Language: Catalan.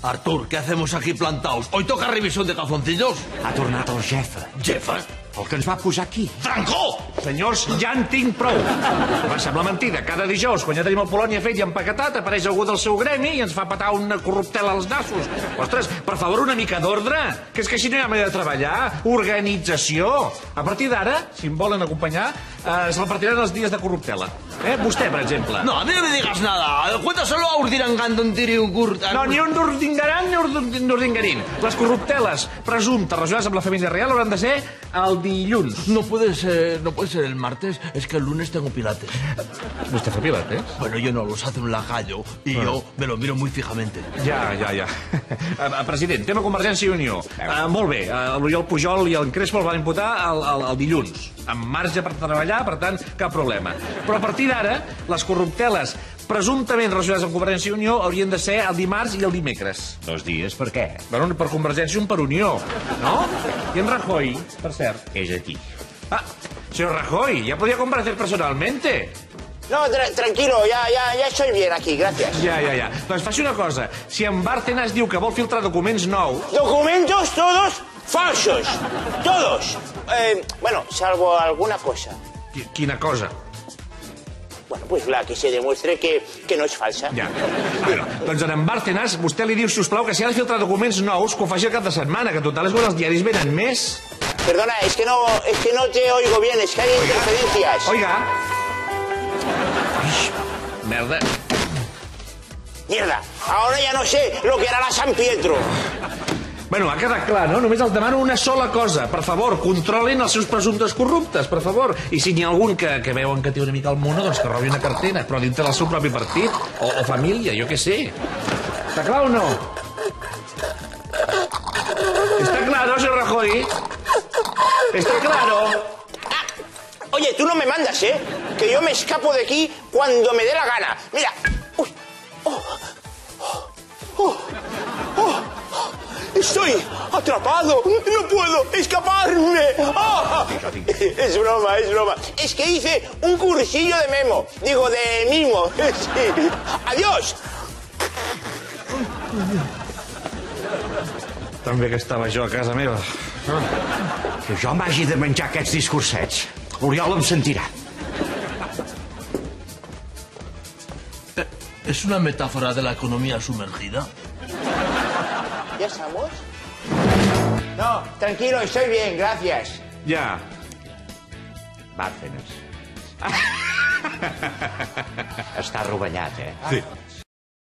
Artur, ¿qué hacemos aquí plantados? Hoy toca revisión de calzoncillos. Ha tornat el Jefa. Jefa? El que ens va posar aquí. Franco! Senyors, ja en tinc prou. Va semblar mentida. Cada dijous, quan ja tenim el Polònia fet i empaquetat, apareix algú del seu gremi i ens fa petar una corruptela als nassos. Ostres, per favor, una mica d'ordre. Que és que així no hi ha manera de treballar. Organització. A partir d'ara, si em volen acompanyar, es repartiran els dies de corruptela. Vostè, per exemple. No, a mí no me digas nada. Cuéntaselo a Urdirangan, don Tiriugur. No, ni un urdingaran ni un urdingarín. Les corrupteles presumptes relacionades amb la família real hauran de ser el dilluns. No puede ser el martes, es que el lunes tengo pilates. ¿Vostè fa pilates? Bueno, yo no, los hace un lacayo y yo me lo miro muy fijamente. Ja. President, tema Convergència i Unió. Molt bé, l'Oriol Pujol i el Crespo el van imputar el dilluns. Amb marge per treballar, per tant, cap problema. Però a partir d'ara, les corrupteles presumptament relacionades amb Convergència i Unió haurien de ser el dimarts i el dimecres. 2 dies, per què? Bueno, per Convergència i un per Unió, no? I en Rajoy, per cert. És aquí. Señor Rajoy, ya podía comparecer personalmente. No, tranquilo, ya estoy bien aquí, gracias. Ja. Doncs faci una cosa. Si en Bárcenas diu que vol filtrar documents nous... Documentos todos falsos. Todos. Bueno, salvo alguna cosa. Quina cosa? Bueno, pues la que se demuestre que no es falsa. Ja. Bueno, doncs en Bárcenas, vostè li diu, sisplau, que si ha de filtrar documents nous, que ho faci el cap de setmana, que total és quan els diaris venen més. Perdona, es que no te oigo bien, es que hay interferencias. Oiga. Merda. Mierda, ahora ya no sé lo que hará la San Pietro. Bueno, ha quedat clar, no? Només els demano una sola cosa. Per favor, controlin els seus presumptes corruptes, per favor. I si n'hi ha algun que veuen que té una mica el mono, doncs que robi una cartera, però dintre del seu propi partit, o família, jo què sé. Està clar o no? Està clar, no, senyor Rajoy? Está claro. Oye, tú no me mandas, ¿eh? Que yo me escapo de aquí cuando me dé la gana. Mira. Uy. Estoy atrapado. No puedo escaparme. Es broma. Es que hice un cursillo de memo. Digo, de mimo. Sí. Adiós. També que estava jo a casa meva. Que jo m'hagi de menjar aquests discursets. L'Oriol em sentirà. ¿Es una metáfora de la economía sumergida? ¿Ya estamos? No, tranquilo, estoy bien, gracias. Ja. Bárcenas. Està rovellat, eh? Sí.